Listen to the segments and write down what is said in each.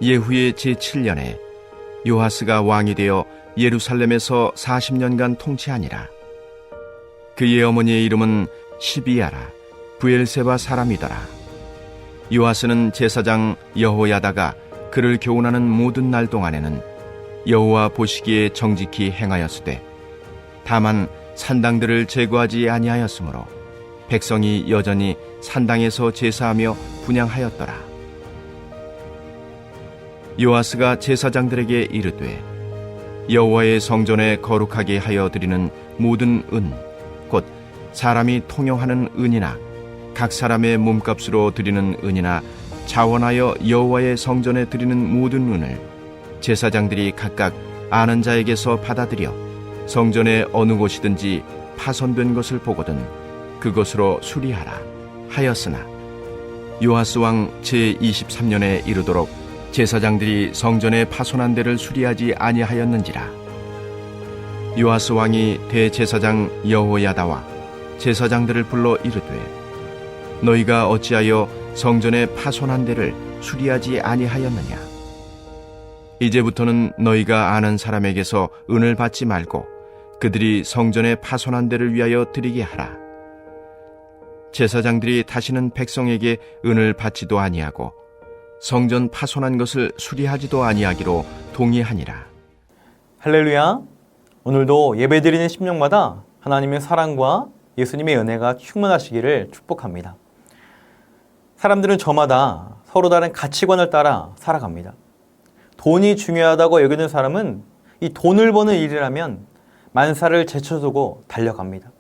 예후의 제7년에 요하스가 왕이 되어 예루살렘에서 40년간 통치하니라. 그의 어머니의 이름은 시비야라 브엘세바 사람이더라. 요하스는 제사장 여호야다가 그를 교훈하는 모든 날 동안에는 여호와 보시기에 정직히 행하였으되 다만 산당들을 제거하지 아니하였으므로 백성이 여전히 산당에서 제사하며 분향하였더라. 요아스가 제사장들에게 이르되 여호와의 성전에 거룩하게 하여 드리는 모든 은, 곧 사람이 통용하는 은이나 각 사람의 몸값으로 드리는 은이나 자원하여 여호와의 성전에 드리는 모든 은을 제사장들이 각각 아는 자에게서 받아들여 성전의 어느 곳이든지 파손된 것을 보거든 그것으로 수리하라 하였으나 요아스 왕 제23년에 이르도록 제사장들이 성전의 파손한 데를 수리하지 아니하였는지라. 요아스 왕이 대제사장 여호야다와 제사장들을 불러 이르되 너희가 어찌하여 성전의 파손한 데를 수리하지 아니하였느냐. 이제부터는 너희가 아는 사람에게서 은을 받지 말고 그들이 성전의 파손한 데를 위하여 드리게 하라. 제사장들이 다시는 백성에게 은을 받지도 아니하고 성전 파손한 것을 수리하지도 아니하기로 동의하니라. 할렐루야. 오늘도 예배드리는 심령마다 하나님의 사랑과 예수님의 은혜가 충만하시기를 축복합니다. 사람들은 저마다 서로 다른 가치관을 따라 살아갑니다. 돈이 중요하다고 여기는 사람은 이 돈을 버는 일이라면 만사를 제쳐두고 달려갑니다.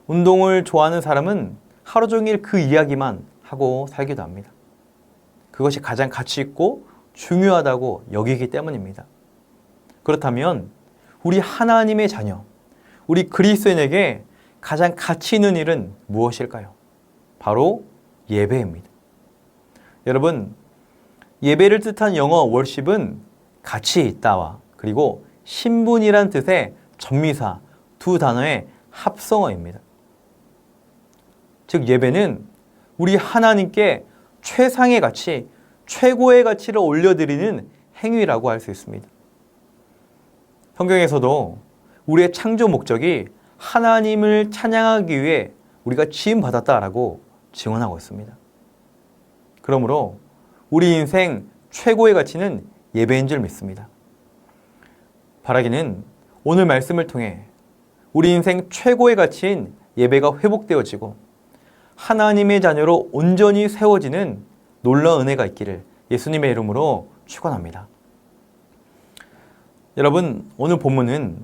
운동을 좋아하는 사람은 하루 종일 그 이야기만 하고 살기도 합니다. 그것이 가장 가치 있고 중요하다고 여기기 때문입니다. 그렇다면 우리 하나님의 자녀, 우리 그리스도인에게 가장 가치 있는 일은 무엇일까요? 바로 예배입니다. 여러분, 예배를 뜻한 영어 월십은 가치 있다와 그리고 신분이란 뜻의 전미사 두 단어의 합성어입니다. 즉 예배는 우리 하나님께 최상의 가치, 최고의 가치를 올려드리는 행위라고 할 수 있습니다. 성경에서도 우리의 창조 목적이 하나님을 찬양하기 위해 우리가 지음받았다라고 증언하고 있습니다. 그러므로 우리 인생 최고의 가치는 예배인 줄 믿습니다. 바라기는 오늘 말씀을 통해 우리 인생 최고의 가치인 예배가 회복되어지고 하나님의 자녀로 온전히 세워지는 놀라운 은혜가 있기를 예수님의 이름으로 축원합니다. 여러분, 오늘 본문은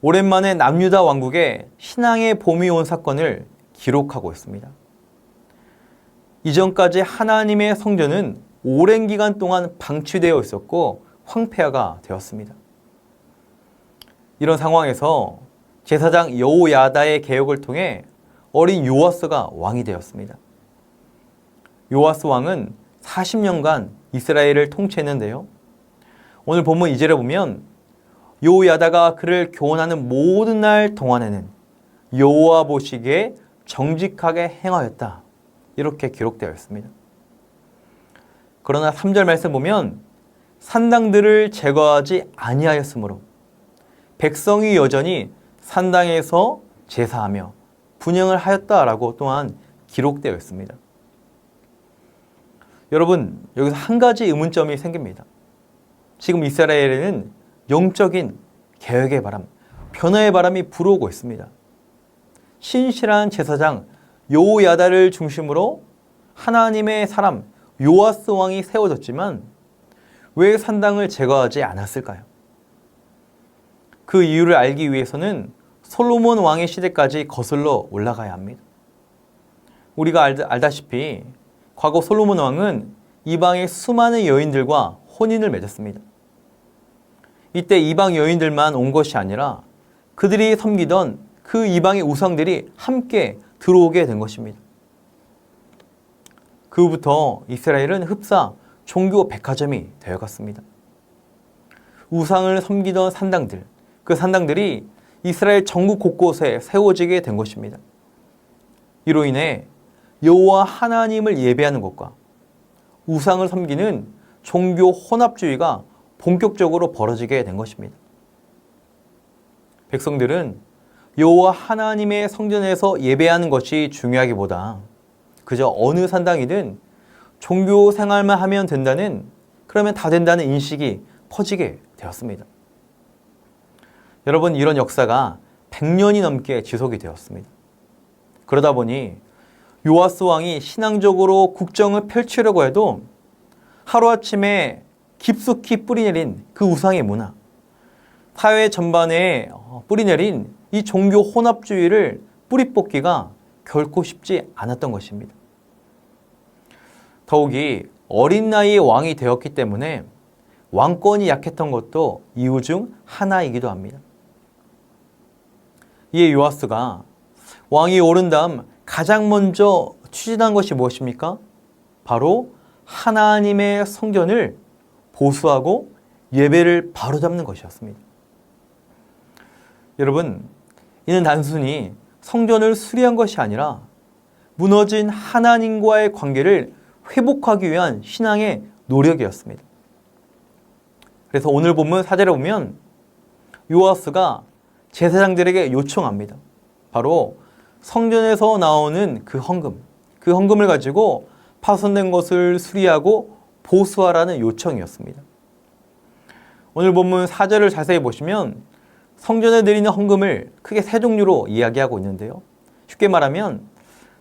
오랜만에 남유다 왕국에 신앙의 봄이 온 사건을 기록하고 있습니다. 이전까지 하나님의 성전은 오랜 기간 동안 방치되어 있었고 황폐화가 되었습니다. 이런 상황에서 제사장 여호야다의 개혁을 통해 어린 요아스가 왕이 되었습니다. 요아스 왕은 40년간 이스라엘을 통치했는데요. 오늘 본문 2절에 보면 여호야다가 그를 교훈하는 모든 날 동안에는 여호와 보시기에 정직하게 행하였다. 이렇게 기록되어 있습니다. 그러나 3절 말씀 보면 산당들을 제거하지 아니하였으므로 백성이 여전히 산당에서 제사하며 분향을 하였다라고 또한 기록되어 있습니다. 여러분, 여기서 한 가지 의문점이 생깁니다. 지금 이스라엘에는 영적인 개혁의 바람, 변화의 바람이 불어오고 있습니다. 신실한 제사장 여호야다를 중심으로 하나님의 사람 요아스 왕이 세워졌지만 왜 산당을 제거하지 않았을까요? 그 이유를 알기 위해서는 솔로몬 왕의 시대까지 거슬러 올라가야 합니다. 우리가 알다시피 과거 솔로몬 왕은 이방의 수많은 여인들과 혼인을 맺었습니다. 이때 이방 여인들만 온 것이 아니라 그들이 섬기던 그 이방의 우상들이 함께 들어오게 된 것입니다. 그 후부터 이스라엘은 흡사 종교 백화점이 되어갔습니다. 우상을 섬기던 산당들, 그 산당들이 이스라엘 전국 곳곳에 세워지게 된 것입니다. 이로 인해 여호와 하나님을 예배하는 것과 우상을 섬기는 종교 혼합주의가 본격적으로 벌어지게 된 것입니다. 백성들은 여호와 하나님의 성전에서 예배하는 것이 중요하기보다 그저 어느 산당이든 종교 생활만 하면 된다는, 그러면 다 된다는 인식이 퍼지게 되었습니다. 여러분, 이런 역사가 100년이 넘게 지속이 되었습니다. 그러다 보니 요아스 왕이 신앙적으로 국정을 펼치려고 해도 하루아침에 깊숙이 뿌리내린 그 우상의 문화, 사회 전반에 뿌리내린 이 종교 혼합주의를 뿌리 뽑기가 결코 쉽지 않았던 것입니다. 더욱이 어린 나이에 왕이 되었기 때문에 왕권이 약했던 것도 이유 중 하나이기도 합니다. 이에 요아스가 왕이 오른 다음 가장 먼저 추진한 것이 무엇입니까? 바로 하나님의 성전을 보수하고 예배를 바로잡는 것이었습니다. 여러분, 이는 단순히 성전을 수리한 것이 아니라 무너진 하나님과의 관계를 회복하기 위한 신앙의 노력이었습니다. 그래서 오늘 본문 4절에 보면 요아스가 제사장들에게 요청합니다. 바로 성전에서 나오는 그 헌금을 가지고 파손된 것을 수리하고 보수하라는 요청이었습니다. 오늘 본문 4절을 자세히 보시면 성전에 드리는 헌금을 크게 세 종류로 이야기하고 있는데요. 쉽게 말하면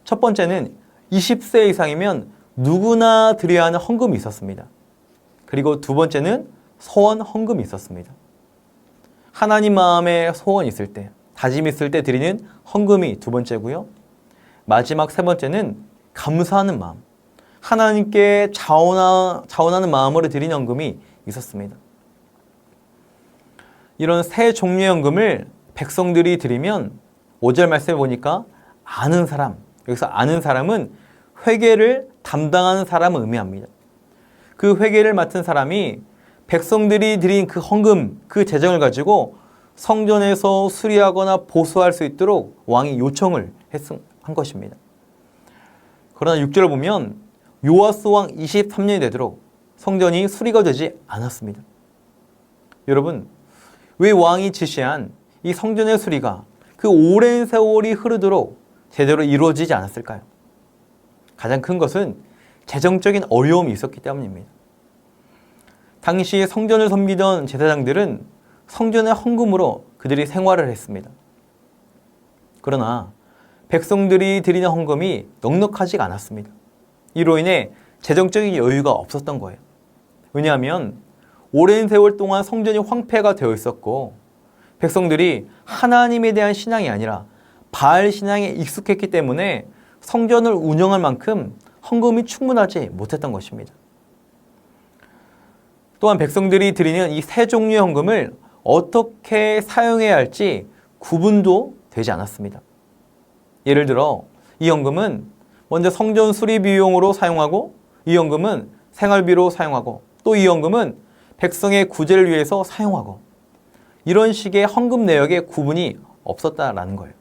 첫 번째는 20세 이상이면 누구나 드려야 하는 헌금이 있었습니다. 그리고 두 번째는 소원 헌금이 있었습니다. 하나님 마음에 소원이 있을 때, 다짐이 있을 때 드리는 헌금이 두 번째고요. 마지막 세 번째는 감사하는 마음, 하나님께 자원하는 마음으로 드리는 헌금이 있었습니다. 이런 세 종류의 헌금을 백성들이 드리면 5절 말씀해 보니까 아는 사람, 여기서 아는 사람은 회계를 담당하는 사람을 의미합니다. 그 회계를 맡은 사람이 백성들이 드린 그 헌금, 그 재정을 가지고 성전에서 수리하거나 보수할 수 있도록 왕이 요청을 한 것입니다. 그러나 6절을 보면 요아스 왕 23년이 되도록 성전이 수리가 되지 않았습니다. 여러분, 왜 왕이 지시한 이 성전의 수리가 그 오랜 세월이 흐르도록 제대로 이루어지지 않았을까요? 가장 큰 것은 재정적인 어려움이 있었기 때문입니다. 당시 성전을 섬기던 제사장들은 성전의 헌금으로 그들이 생활을 했습니다. 그러나 백성들이 드리는 헌금이 넉넉하지가 않았습니다. 이로 인해 재정적인 여유가 없었던 거예요. 왜냐하면 오랜 세월 동안 성전이 황폐가 되어 있었고 백성들이 하나님에 대한 신앙이 아니라 바알 신앙에 익숙했기 때문에 성전을 운영할 만큼 헌금이 충분하지 못했던 것입니다. 또한 백성들이 드리는 이 세 종류의 헌금을 어떻게 사용해야 할지 구분도 되지 않았습니다. 예를 들어 이 헌금은 먼저 성전 수리 비용으로 사용하고, 이 헌금은 생활비로 사용하고, 또 이 헌금은 백성의 구제를 위해서 사용하고, 이런 식의 헌금 내역의 구분이 없었다라는 거예요.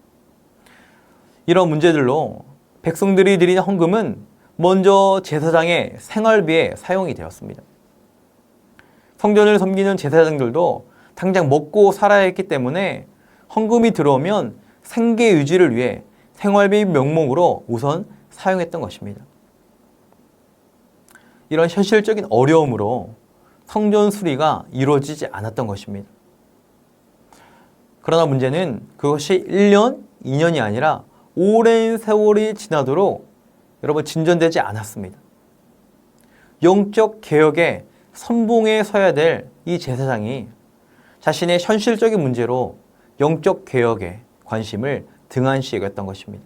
이런 문제들로 백성들이 드리는 헌금은 먼저 제사장의 생활비에 사용이 되었습니다. 성전을 섬기는 제사장들도 당장 먹고 살아야 했기 때문에 헌금이 들어오면 생계 유지를 위해 생활비 명목으로 우선 사용했던 것입니다. 이런 현실적인 어려움으로 성전 수리가 이루어지지 않았던 것입니다. 그러나 문제는 그것이 1년, 2년이 아니라 오랜 세월이 지나도록 여러분 진전되지 않았습니다. 영적 개혁에 선봉에 서야 될 이 제사장이 자신의 현실적인 문제로 영적 개혁에 관심을 등한시 여겼던 것입니다.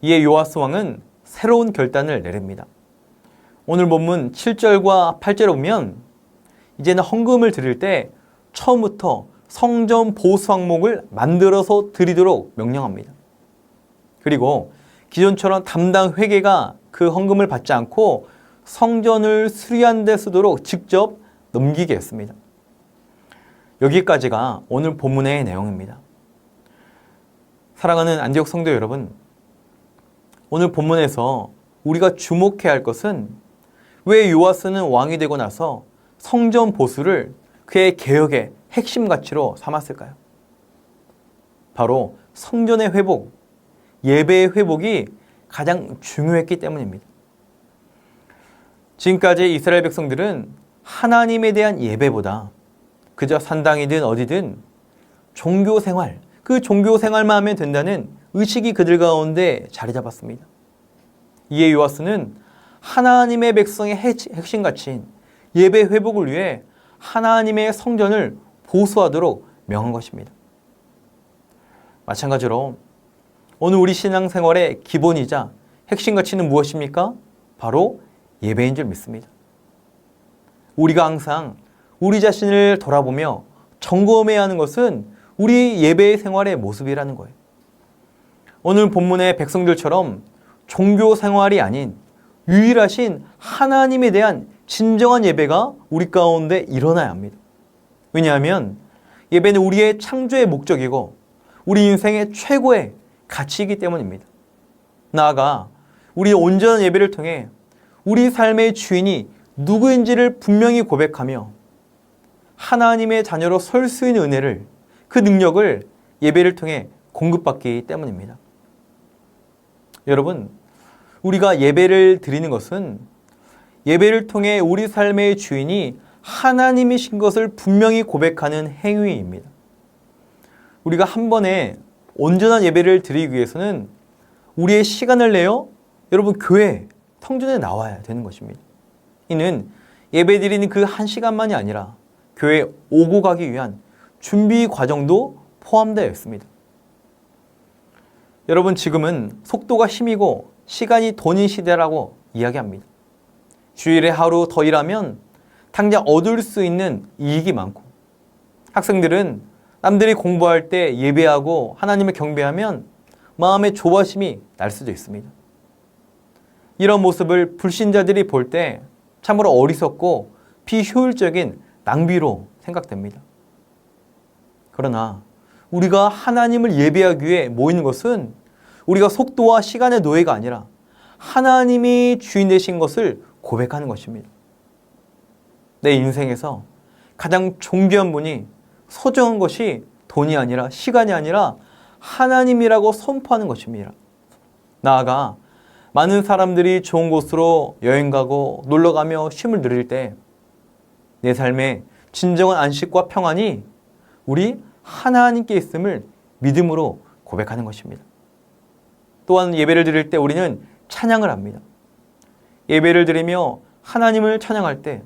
이에 요아스 왕은 새로운 결단을 내립니다. 오늘 본문 7절과 8절에 보면 이제는 헌금을 드릴 때 처음부터 성전 보수 항목을 만들어서 드리도록 명령합니다. 그리고 기존처럼 담당 회계가 그 헌금을 받지 않고 성전을 수리하는 데 쓰도록 직접 넘기게 했습니다. 여기까지가 오늘 본문의 내용입니다. 사랑하는 안디옥 성도 여러분, 오늘 본문에서 우리가 주목해야 할 것은 왜 요아스는 왕이 되고 나서 성전 보수를 그의 개혁의 핵심 가치로 삼았을까요? 바로 성전의 회복, 예배의 회복이 가장 중요했기 때문입니다. 지금까지 이스라엘 백성들은 하나님에 대한 예배보다 그저 산당이든 어디든 종교 생활, 그 종교 생활만 하면 된다는 의식이 그들 가운데 자리 잡았습니다. 이에 요아스는 하나님의 백성의 핵심 가치인 예배 회복을 위해 하나님의 성전을 보수하도록 명한 것입니다. 마찬가지로 오늘 우리 신앙생활의 기본이자 핵심 가치는 무엇입니까? 바로 예배인 줄 믿습니다. 우리가 항상 우리 자신을 돌아보며 점검해야 하는 것은 우리 예배 생활의 모습이라는 거예요. 오늘 본문의 백성들처럼 종교 생활이 아닌 유일하신 하나님에 대한 진정한 예배가 우리 가운데 일어나야 합니다. 왜냐하면 예배는 우리의 창조의 목적이고 우리 인생의 최고의 가치이기 때문입니다. 나아가 우리의 온전한 예배를 통해 우리 삶의 주인이 누구인지를 분명히 고백하며 하나님의 자녀로 설 수 있는 은혜를, 그 능력을 예배를 통해 공급받기 때문입니다. 여러분, 우리가 예배를 드리는 것은 예배를 통해 우리 삶의 주인이 하나님이신 것을 분명히 고백하는 행위입니다. 우리가 한 번에 온전한 예배를 드리기 위해서는 우리의 시간을 내어 여러분 교회, 성전에 나와야 되는 것입니다. 이는 예배 드리는 그 한 시간만이 아니라 교회에 오고 가기 위한 준비 과정도 포함되어 있습니다. 여러분, 지금은 속도가 힘이고 시간이 돈인 시대라고 이야기합니다. 주일에 하루 더 일하면 당장 얻을 수 있는 이익이 많고, 학생들은 남들이 공부할 때 예배하고 하나님을 경배하면 마음의 조바심이 날 수도 있습니다. 이런 모습을 불신자들이 볼 때 참으로 어리석고 비효율적인 낭비로 생각됩니다. 그러나 우리가 하나님을 예배하기 위해 모이는 것은 우리가 속도와 시간의 노예가 아니라 하나님이 주인 되신 것을 고백하는 것입니다. 내 인생에서 가장 존귀한 분이, 소중한 것이 돈이 아니라 시간이 아니라 하나님이라고 선포하는 것입니다. 나아가 많은 사람들이 좋은 곳으로 여행 가고 놀러 가며 쉼을 누릴 때 내 삶에 진정한 안식과 평안이 우리 하나님께 있음을 믿음으로 고백하는 것입니다. 또한 예배를 드릴 때 우리는 찬양을 합니다. 예배를 드리며 하나님을 찬양할 때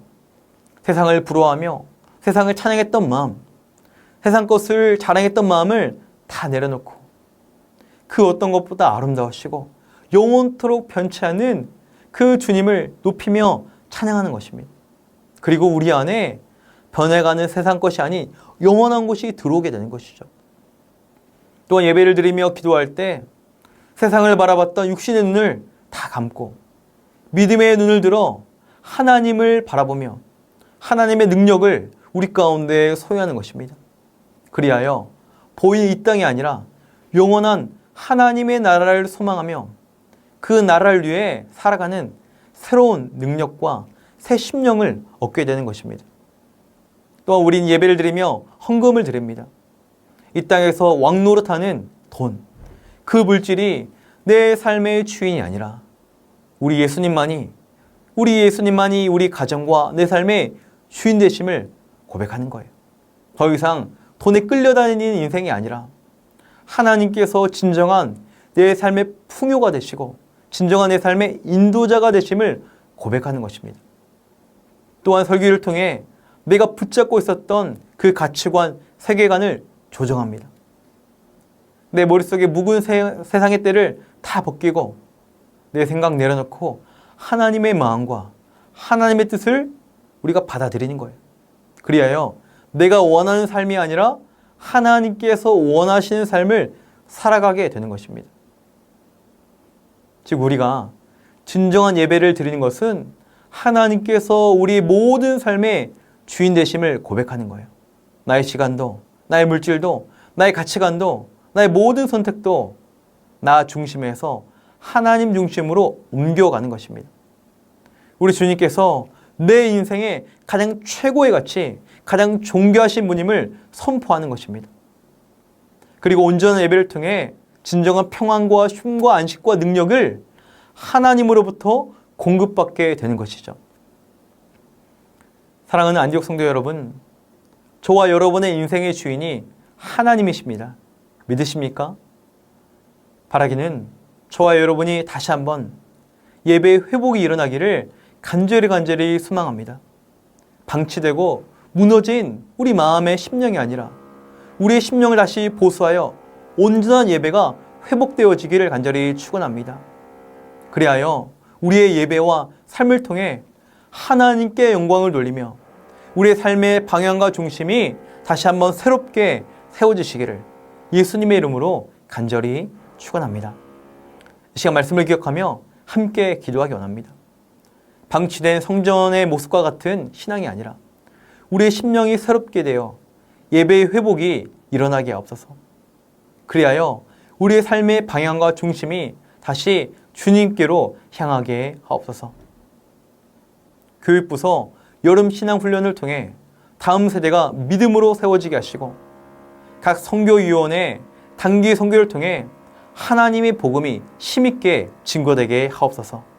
세상을 부러워하며 세상을 찬양했던 마음, 세상 것을 자랑했던 마음을 다 내려놓고 그 어떤 것보다 아름다우시고 영원토록 변치 않는 그 주님을 높이며 찬양하는 것입니다. 그리고 우리 안에 변해가는 세상 것이 아닌 영원한 것이 들어오게 되는 것이죠. 또한 예배를 드리며 기도할 때 세상을 바라봤던 육신의 눈을 다 감고 믿음의 눈을 들어 하나님을 바라보며 하나님의 능력을 우리 가운데 소유하는 것입니다. 그리하여 보이는 이 땅이 아니라 영원한 하나님의 나라를 소망하며 그 나라를 위해 살아가는 새로운 능력과 새 심령을 얻게 되는 것입니다. 또한 우린 예배를 드리며 헌금을 드립니다. 이 땅에서 왕노릇하는 돈, 그 물질이 내 삶의 주인이 아니라 우리 예수님만이 우리 가정과 내 삶의 주인 되심을 고백하는 거예요. 더 이상 돈에 끌려다니는 인생이 아니라 하나님께서 진정한 내 삶의 풍요가 되시고 진정한 내 삶의 인도자가 되심을 고백하는 것입니다. 또한 설교를 통해 내가 붙잡고 있었던 그 가치관, 세계관을 조정합니다. 내 머릿속에 묵은 세상의 때를 다 벗기고 내 생각 내려놓고 하나님의 마음과 하나님의 뜻을 우리가 받아들이는 거예요. 그리하여 내가 원하는 삶이 아니라 하나님께서 원하시는 삶을 살아가게 되는 것입니다. 즉 우리가 진정한 예배를 드리는 것은 하나님께서 우리 모든 삶의 주인 되심을 고백하는 거예요. 나의 시간도, 나의 물질도, 나의 가치관도, 나의 모든 선택도 나 중심에서 하나님 중심으로 옮겨가는 것입니다. 우리 주님께서 내 인생의 가장 최고의 가치, 가장 존귀하신 분임을 선포하는 것입니다. 그리고 온전한 예배를 통해 진정한 평안과 쉼과 안식과 능력을 하나님으로부터 공급받게 되는 것이죠. 사랑하는 안디옥 성도 여러분, 저와 여러분의 인생의 주인이 하나님이십니다. 믿으십니까? 바라기는 저와 여러분이 다시 한번 예배의 회복이 일어나기를 간절히 소망합니다. 방치되고 무너진 우리 마음의 심령이 아니라 우리의 심령을 다시 보수하여 온전한 예배가 회복되어지기를 간절히 축원합니다. 그리하여 우리의 예배와 삶을 통해 하나님께 영광을 돌리며 우리의 삶의 방향과 중심이 다시 한번 새롭게 세워지시기를 예수님의 이름으로 간절히 축원합니다. 이 시간 말씀을 기억하며 함께 기도하기 원합니다. 방치된 성전의 모습과 같은 신앙이 아니라 우리의 심령이 새롭게 되어 예배의 회복이 일어나게 하옵소서. 그리하여 우리의 삶의 방향과 중심이 다시 주님께로 향하게 하옵소서. 교육부서 여름 신앙 훈련을 통해 다음 세대가 믿음으로 세워지게 하시고 각 선교위원회 단기 선교를 통해 하나님의 복음이 힘있게 증거되게 하옵소서.